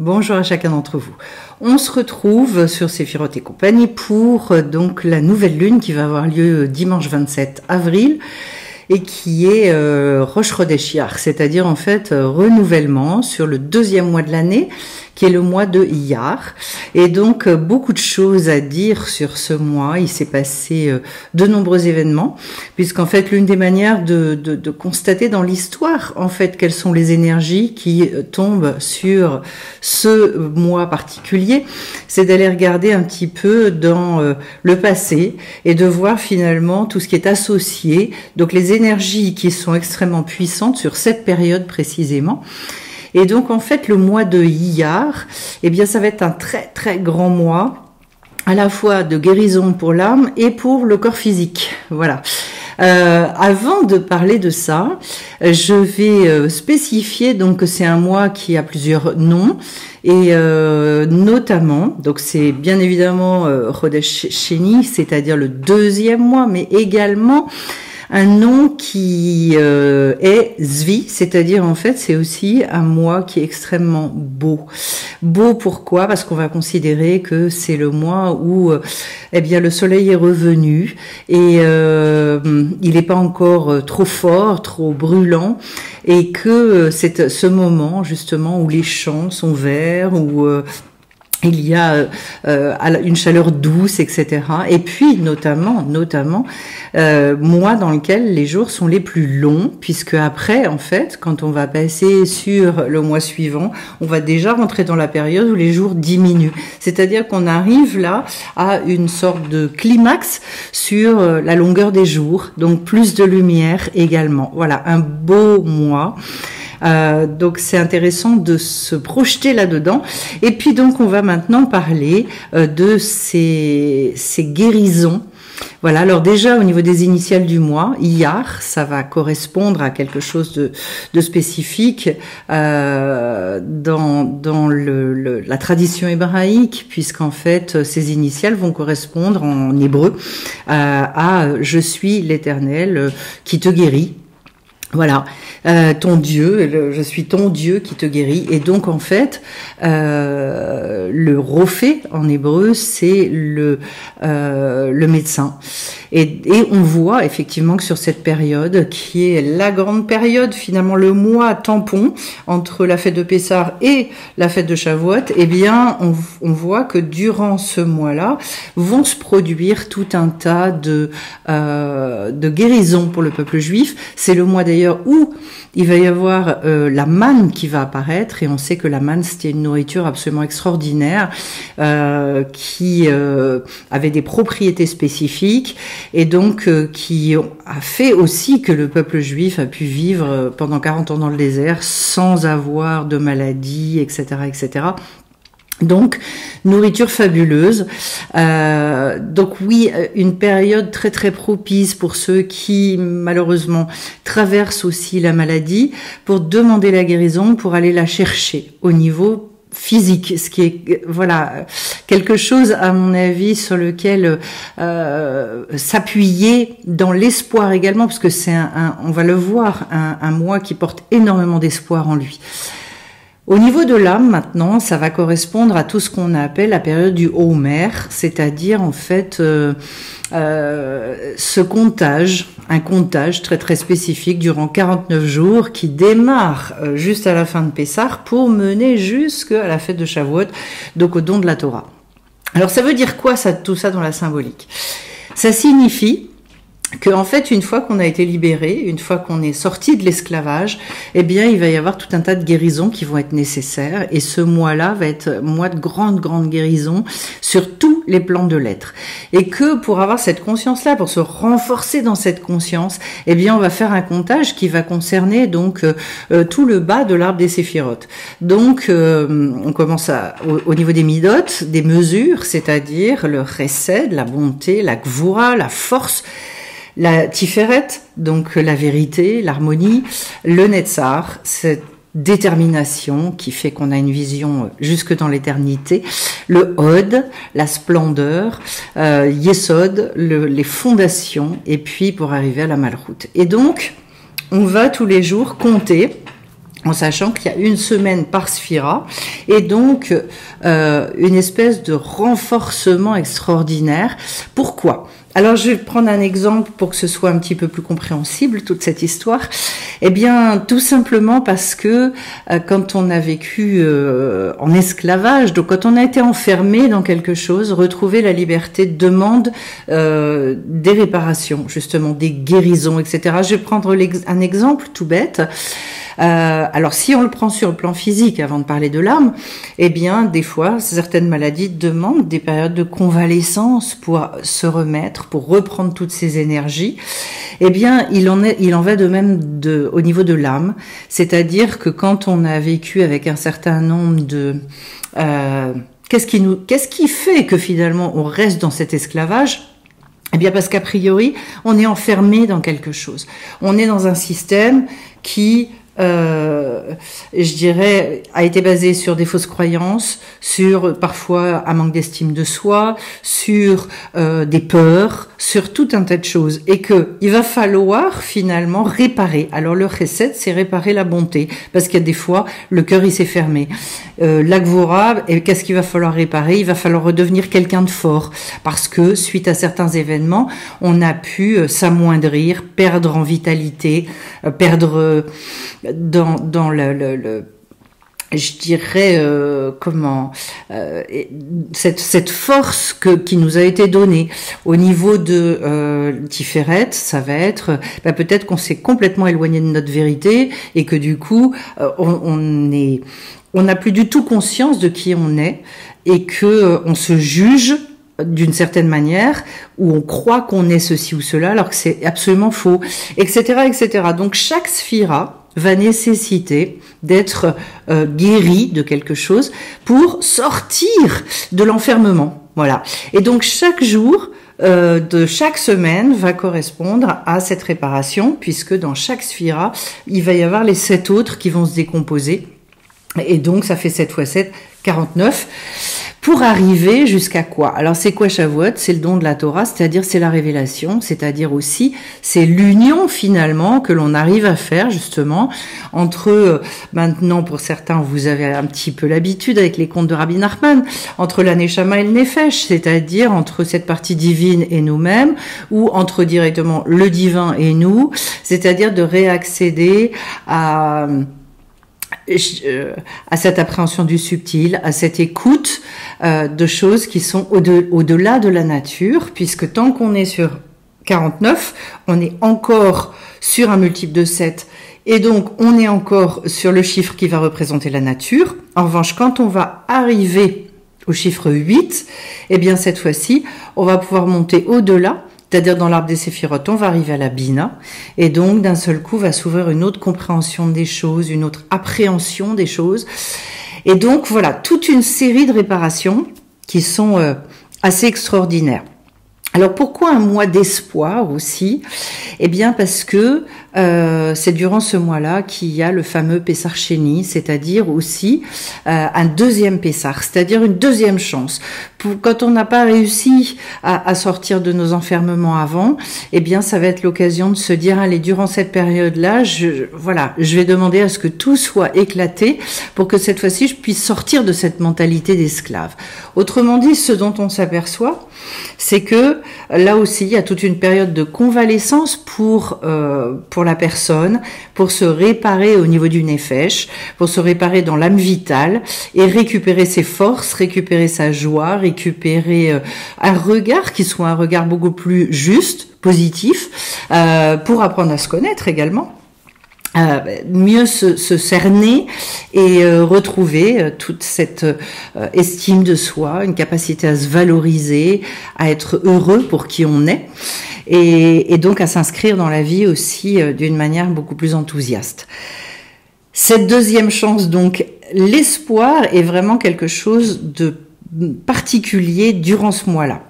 Bonjour à chacun d'entre vous. On se retrouve sur Séphiroth et compagnie pour donc la nouvelle lune qui va avoir lieu dimanche 27 avril et qui est Rosh Chodesh Iyar, c'est-à-dire en fait renouvellement sur le deuxième mois de l'année qui est le mois de Iyar. Et donc beaucoup de choses à dire sur ce mois. Il s'est passé de nombreux événements, puisqu'en fait l'une des manières de constater dans l'histoire en fait quelles sont les énergies qui tombent sur ce mois particulier, c'est d'aller regarder un petit peu dans le passé et de voir finalement tout ce qui est associé, donc les énergies qui sont extrêmement puissantes sur cette période précisément. Et donc en fait le mois de Iyar, eh bien ça va être un très très grand mois, à la fois de guérison pour l'âme et pour le corps physique. Voilà. Avant de parler de ça, je vais spécifier donc que c'est un mois qui a plusieurs noms et notamment, donc c'est bien évidemment Chodesh Sheni, c'est-à-dire le deuxième mois, mais également un nom qui est Zvi, c'est-à-dire en fait c'est aussi un mois qui est extrêmement beau. Beau pourquoi? Parce qu'on va considérer que c'est le mois où eh bien le soleil est revenu et il n'est pas encore trop fort, trop brûlant, et que c'est ce moment justement où les champs sont verts, où il y a une chaleur douce, etc. Et puis notamment mois dans lequel les jours sont les plus longs, puisque après, en fait, quand on va passer sur le mois suivant, on va déjà rentrer dans la période où les jours diminuent. C'est-à-dire qu'on arrive là à une sorte de climax sur la longueur des jours, donc plus de lumière également. Voilà, un beau mois. Donc c'est intéressant de se projeter là-dedans. Et puis donc on va maintenant parler de ces guérisons. Voilà, alors déjà au niveau des initiales du mois, Iyar, ça va correspondre à quelque chose de spécifique dans la tradition hébraïque, puisqu'en fait ces initiales vont correspondre en hébreu à « Je suis l'Éternel qui te guérit ». Voilà, ton Dieu, je suis ton Dieu qui te guérit. Et donc en fait, le rophé en hébreu, c'est le médecin. Et on voit effectivement que sur cette période, qui est la grande période, finalement le mois tampon entre la fête de Pessah et la fête de Shavuot, eh bien on voit que durant ce mois-là vont se produire tout un tas de guérisons pour le peuple juif. C'est le mois d'ailleurs où il va y avoir la manne qui va apparaître, et on sait que la manne c'était une nourriture absolument extraordinaire qui avait des propriétés spécifiques, et donc qui a fait aussi que le peuple juif a pu vivre pendant 40 ans dans le désert sans avoir de maladie, etc., etc. Donc, nourriture fabuleuse. Donc oui, une période très très propice pour ceux qui malheureusement traversent aussi la maladie, pour demander la guérison, pour aller la chercher au niveau physique, ce qui est voilà quelque chose à mon avis sur lequel s'appuyer dans l'espoir également, parce que c'est on va le voir, un mois qui porte énormément d'espoir en lui. Au niveau de l'âme, maintenant, ça va correspondre à tout ce qu'on appelle la période du Homer, c'est-à-dire en fait ce comptage, un comptage très très spécifique durant 49 jours qui démarre juste à la fin de Pessah pour mener jusqu'à la fête de Shavuot, donc au don de la Torah. Alors ça veut dire quoi ça, tout ça dans la symbolique? Ça signifie que en fait, une fois qu'on a été libéré, une fois qu'on est sorti de l'esclavage, eh bien, il va y avoir tout un tas de guérisons qui vont être nécessaires, et ce mois-là va être mois de grande guérison sur tous les plans de l'être. Et que pour avoir cette conscience-là, pour se renforcer dans cette conscience, eh bien, on va faire un comptage qui va concerner donc tout le bas de l'arbre des séphiroth. Donc, on commence au niveau des midot, des mesures, c'est-à-dire le chesed, la bonté, la gvura, la force, la tiferet, donc la vérité, l'harmonie, le netzar, cette détermination qui fait qu'on a une vision jusque dans l'éternité, le hod, la splendeur, yesod, les fondations, et puis pour arriver à la malroute. Et donc, on va tous les jours compter en sachant qu'il y a une semaine par sphira, et donc une espèce de renforcement extraordinaire. Pourquoi ? Alors je vais prendre un exemple pour que ce soit un petit peu plus compréhensible, toute cette histoire. Eh bien, tout simplement parce que quand on a vécu en esclavage, donc quand on a été enfermé dans quelque chose, retrouver la liberté demande des réparations, justement des guérisons, etc. Je vais prendre un exemple tout bête. Alors si on le prend sur le plan physique avant de parler de l'âme, eh bien des fois certaines maladies demandent des périodes de convalescence pour se remettre, pour reprendre toutes ces énergies. Eh bien il en va de même au niveau de l'âme, c'est-à-dire que quand on a vécu avec un certain nombre de qu'est-ce qui fait que finalement on reste dans cet esclavage ? Eh bien parce qu'a priori on est enfermé dans quelque chose, on est dans un système qui je dirais, a été basé sur des fausses croyances, sur parfois un manque d'estime de soi, sur des peurs, sur tout un tas de choses, et que il va falloir finalement réparer. Alors le chesed, c'est réparer la bonté, parce qu'il y a des fois le cœur il s'est fermé. L'agvora, et qu'est-ce qu'il va falloir réparer ? Il va falloir redevenir quelqu'un de fort, parce que suite à certains événements, on a pu s'amoindrir, perdre en vitalité, perdre dans je dirais cette force qui nous a été donnée au niveau de Tiferet, ça va être peut-être qu'on s'est complètement éloigné de notre vérité et que du coup on n'a plus du tout conscience de qui on est et que on se juge d'une certaine manière, où on croit qu'on est ceci ou cela, alors que c'est absolument faux, etc., etc. Donc chaque sphira va nécessiter d'être guéri de quelque chose pour sortir de l'enfermement. Voilà. Et donc chaque jour de chaque semaine va correspondre à cette réparation, puisque dans chaque sphira, il va y avoir les 7 autres qui vont se décomposer. Et donc ça fait 7 fois 7, 49. Pour arriver jusqu'à quoi? Alors c'est quoi Shavuot? C'est le don de la Torah, c'est-à-dire c'est la révélation, c'est-à-dire aussi c'est l'union finalement que l'on arrive à faire justement entre, maintenant pour certains vous avez un petit peu l'habitude avec les contes de Rabbi Nachman, entre la Neshama et le Nefesh, c'est-à-dire entre cette partie divine et nous-mêmes, ou entre directement le divin et nous, c'est-à-dire de réaccéder à cette appréhension du subtil, à cette écoute de choses qui sont au-delà de la nature, puisque tant qu'on est sur 49, on est encore sur un multiple de 7, et donc on est encore sur le chiffre qui va représenter la nature. En revanche, quand on va arriver au chiffre 8, eh bien cette fois-ci, on va pouvoir monter au-delà, c'est-à-dire dans l'arbre des séphirotes, on va arriver à la Bina, et donc d'un seul coup va s'ouvrir une autre compréhension des choses, une autre appréhension des choses. Et donc voilà, toute une série de réparations qui sont assez extraordinaires. Alors pourquoi un mois d'espoir aussi? Eh bien parce que c'est durant ce mois-là qu'il y a le fameux Pessar Sheni, c'est-à-dire aussi un deuxième Pessar, c'est-à-dire une deuxième chance. Quand on n'a pas réussi à sortir de nos enfermements avant, eh bien ça va être l'occasion de se dire allez, durant cette période-là, je vais demander à ce que tout soit éclaté pour que cette fois-ci je puisse sortir de cette mentalité d'esclave. Autrement dit, ce dont on s'aperçoit, c'est que là aussi, il y a toute une période de convalescence pour la personne, pour se réparer au niveau du nefesh, pour se réparer dans l'âme vitale et récupérer ses forces, récupérer sa joie, récupérer un regard qui soit un regard beaucoup plus juste, positif, pour apprendre à se connaître également. Mieux se cerner et retrouver toute cette estime de soi, une capacité à se valoriser, à être heureux pour qui on est et donc à s'inscrire dans la vie aussi d'une manière beaucoup plus enthousiaste. Cette deuxième chance, donc, l'espoir est vraiment quelque chose de particulier durant ce mois-là.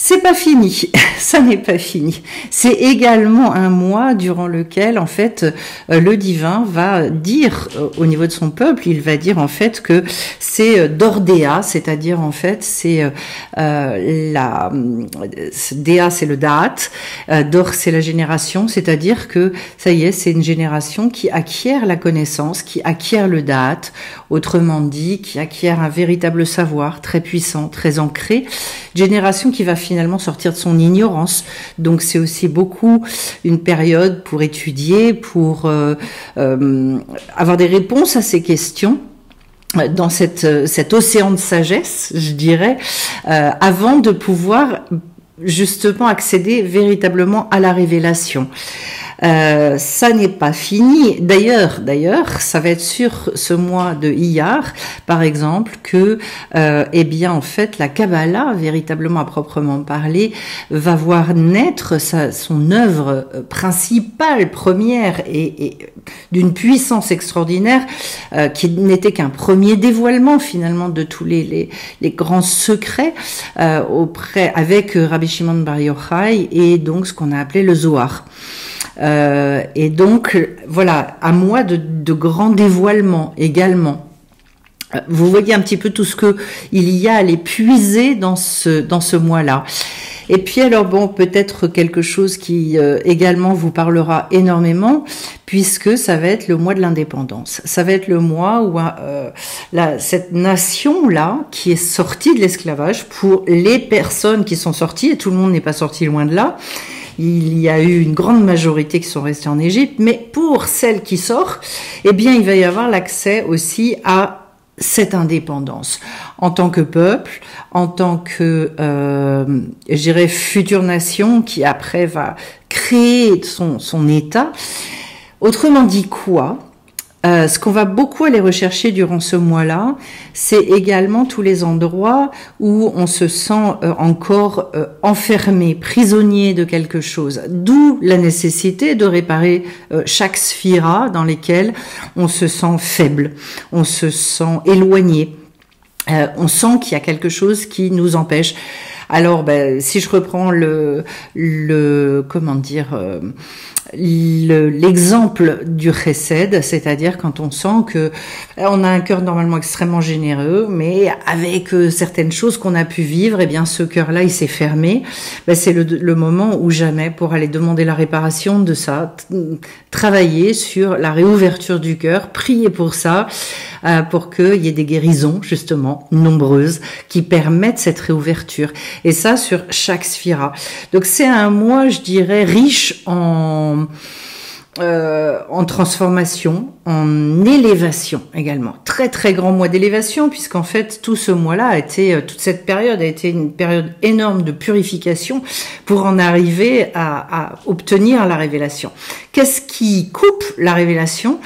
C'est pas fini, ça n'est pas fini. C'est également un mois durant lequel, en fait, le divin va dire au niveau de son peuple, il va dire en fait que c'est Dordéa, c'est-à-dire en fait c'est Déa, c'est le Da'at, Dor c'est la génération, c'est-à-dire que ça y est, c'est une génération qui acquiert la connaissance, qui acquiert le Da'at, autrement dit, qui acquiert un véritable savoir très puissant, très ancré, génération qui va finalement sortir de son ignorance. Donc c'est aussi beaucoup une période pour étudier, pour avoir des réponses à ces questions dans cet océan de sagesse, je dirais, avant de pouvoir justement accéder véritablement à la révélation. Ça n'est pas fini. D'ailleurs, ça va être sur ce mois de Iyar, par exemple, que, eh bien, en fait, la Kabbalah, véritablement à proprement parler, va voir naître son œuvre principale, première et d'une puissance extraordinaire, qui n'était qu'un premier dévoilement finalement de tous les grands secrets avec Rabbi Shimon Bar Yochai et donc ce qu'on a appelé le Zohar. Et donc, voilà, un mois de grands dévoilements également. Vous voyez un petit peu tout ce que il y a à les puiser dans ce mois-là. Et puis alors bon, peut-être quelque chose qui également vous parlera énormément, puisque ça va être le mois de l'indépendance. Ça va être le mois où cette nation-là, qui est sortie de l'esclavage, pour les personnes qui sont sorties, et tout le monde n'est pas sorti loin de là, il y a eu une grande majorité qui sont restées en Égypte, mais pour celles qui sortent, eh bien, il va y avoir l'accès aussi à cette indépendance en tant que peuple, en tant que, je dirais, future nation qui après va créer son État. Autrement dit quoi ? Ce qu'on va beaucoup aller rechercher durant ce mois-là, c'est également tous les endroits où on se sent encore enfermé, prisonnier de quelque chose. D'où la nécessité de réparer chaque sphira dans lesquelles on se sent faible, on se sent éloigné, on sent qu'il y a quelque chose qui nous empêche. Alors, si je reprends l'exemple du chesed, c'est-à-dire quand on sent que on a un cœur normalement extrêmement généreux, mais avec certaines choses qu'on a pu vivre, eh bien ce cœur-là il s'est fermé. C'est le moment ou jamais pour aller demander la réparation de ça, travailler sur la réouverture du cœur, prier pour ça, pour qu'il y ait des guérisons justement nombreuses qui permettent cette réouverture. Et ça sur chaque sphira. Donc c'est un mois, je dirais, riche en transformation, en élévation également. Très très grand mois d'élévation, puisqu'en fait tout ce mois-là toute cette période a été une période énorme de purification pour en arriver à obtenir la révélation. Qu'est-ce qui coupe la révélation ?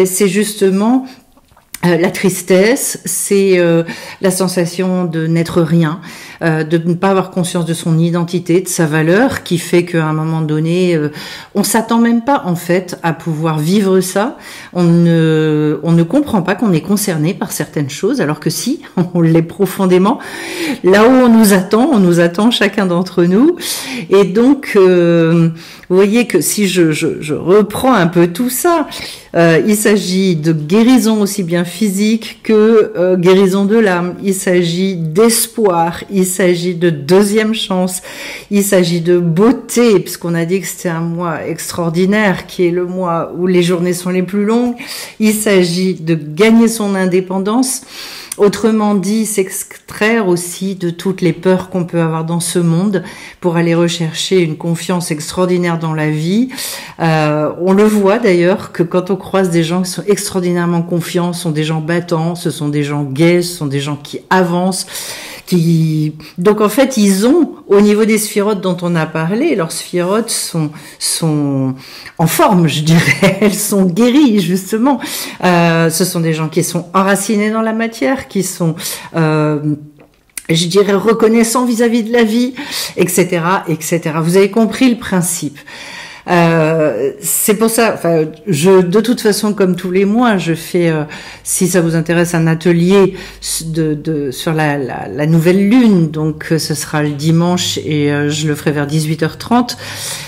C'est justement la tristesse, c'est la sensation de n'être rien, de ne pas avoir conscience de son identité, de sa valeur, qui fait qu'à un moment donné, on s'attend même pas en fait à pouvoir vivre ça. On ne comprend pas qu'on est concerné par certaines choses, alors que si, on l'est profondément. Là où on nous attend chacun d'entre nous. Et donc, vous voyez que si je reprends un peu tout ça, il s'agit de guérison aussi bien physique que guérison de l'âme. Il s'agit d'espoir, il s'agit de deuxième chance, il s'agit de beauté, puisqu'on a dit que c'était un mois extraordinaire, qui est le mois où les journées sont les plus longues. Il s'agit de gagner son indépendance. Autrement dit, s'extraire aussi de toutes les peurs qu'on peut avoir dans ce monde pour aller rechercher une confiance extraordinaire dans la vie. On le voit d'ailleurs que quand on croise des gens qui sont extraordinairement confiants, ce sont des gens battants, ce sont des gens gais, ce sont des gens qui avancent, donc en fait ils ont, au niveau des sphirotes dont on a parlé, leurs sphirotes sont en forme, je dirais, elles sont guéries justement. Ce sont des gens qui sont enracinés dans la matière, qui sont je dirais reconnaissants vis-à-vis de la vie, etc., etc. Vous avez compris le principe. C'est pour ça, enfin, de toute façon, comme tous les mois, je fais, si ça vous intéresse, un atelier sur la nouvelle lune. Donc, ce sera le dimanche et je le ferai vers 18h30.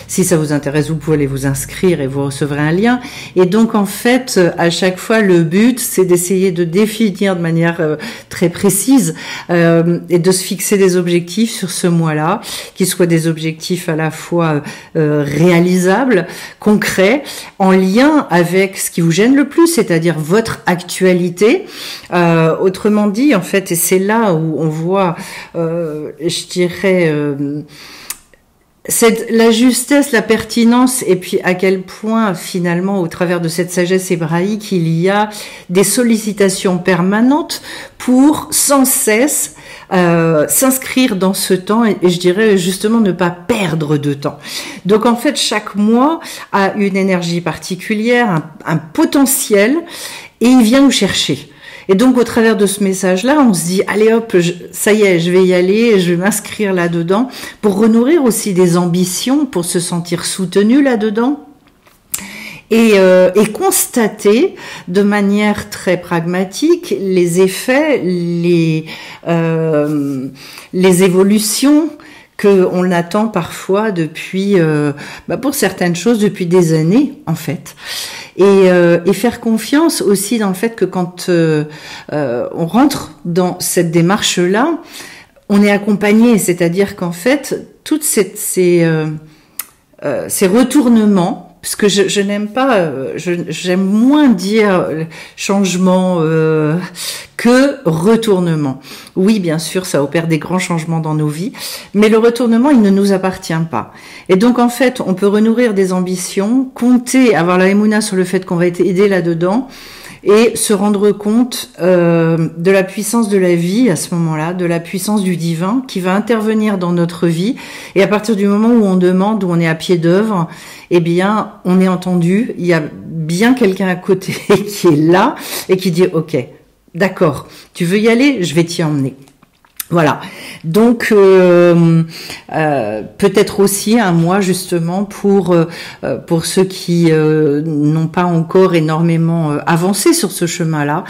Si ça vous intéresse, vous pouvez aller vous inscrire et vous recevrez un lien. Et donc, en fait, à chaque fois, le but, c'est d'essayer de définir de manière très précise et de se fixer des objectifs sur ce mois-là, qui soient des objectifs à la fois réalisables, concrets, en lien avec ce qui vous gêne le plus, c'est-à-dire votre actualité. Autrement dit, en fait, et c'est là où on voit, je dirais... c'est la justesse, la pertinence, et puis à quel point finalement, au travers de cette sagesse hébraïque, il y a des sollicitations permanentes pour sans cesse s'inscrire dans ce temps et je dirais justement ne pas perdre de temps. Donc en fait, chaque mois a une énergie particulière, un potentiel, et il vient nous chercher. Et donc, au travers de ce message-là, on se dit, allez hop, ça y est, je vais y aller, je vais m'inscrire là-dedans, pour renourrir aussi des ambitions, pour se sentir soutenu là-dedans. Et constater de manière très pragmatique les effets, les évolutions que on attend parfois depuis, pour certaines choses depuis des années en fait, et faire confiance aussi dans le fait que quand on rentre dans cette démarche-là, on est accompagné, c'est-à-dire qu'en fait toutes ces retournements, parce que je n'aime pas, j'aime moins dire changement que retournement. Oui, bien sûr, ça opère des grands changements dans nos vies, mais le retournement, il ne nous appartient pas. Et donc, en fait, on peut renourrir des ambitions, compter, avoir la émouna sur le fait qu'on va être aidé là-dedans, et se rendre compte de la puissance de la vie à ce moment-là, de la puissance du divin qui va intervenir dans notre vie. Et à partir du moment où on demande, où on est à pied d'œuvre, eh bien, on est entendu. Il y a bien quelqu'un à côté qui est là et qui dit « Ok, d'accord, tu veux y aller, je vais t'y emmener ». Voilà, donc peut-être aussi un mois justement pour ceux qui n'ont pas encore énormément avancé sur ce chemin-là,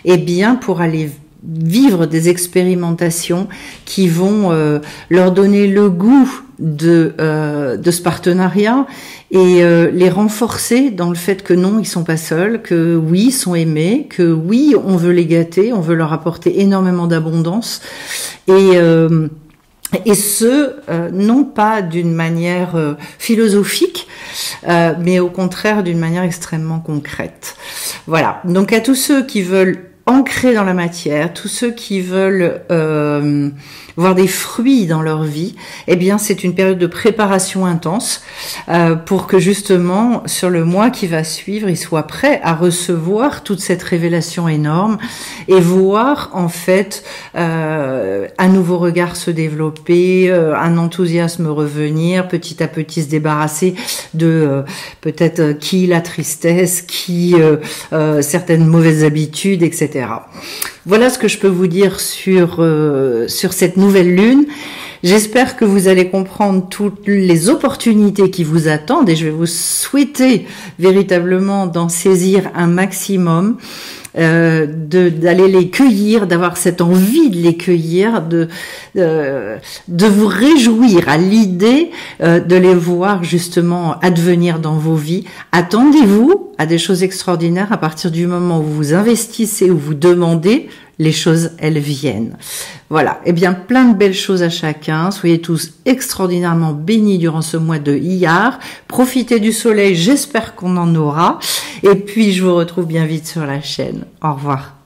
et bien pour aller vivre des expérimentations qui vont leur donner le goût de ce partenariat et les renforcer dans le fait que non, ils sont pas seuls, que oui, ils sont aimés, que oui, on veut les gâter, on veut leur apporter énormément d'abondance et ce, non pas d'une manière philosophique, mais au contraire d'une manière extrêmement concrète. Voilà, donc à tous ceux qui veulent ancrer dans la matière, tous ceux qui veulent voir des fruits dans leur vie, eh bien c'est une période de préparation intense pour que justement sur le mois qui va suivre, ils soient prêts à recevoir toute cette révélation énorme et voir en fait un nouveau regard se développer, un enthousiasme revenir, petit à petit se débarrasser de peut-être qui la tristesse, qui certaines mauvaises habitudes, etc. Voilà ce que je peux vous dire sur cette nouvelle lune. J'espère que vous allez comprendre toutes les opportunités qui vous attendent et je vais vous souhaiter véritablement d'en saisir un maximum, d'aller les cueillir, d'avoir cette envie de les cueillir, de vous réjouir à l'idée de les voir justement advenir dans vos vies. Attendez-vous à des choses extraordinaires à partir du moment où vous investissez, où vous demandez, les choses, elles viennent. Voilà. Eh bien, plein de belles choses à chacun. Soyez tous extraordinairement bénis durant ce mois de Iyar. Profitez du soleil. J'espère qu'on en aura. Et puis, je vous retrouve bien vite sur la chaîne. Au revoir.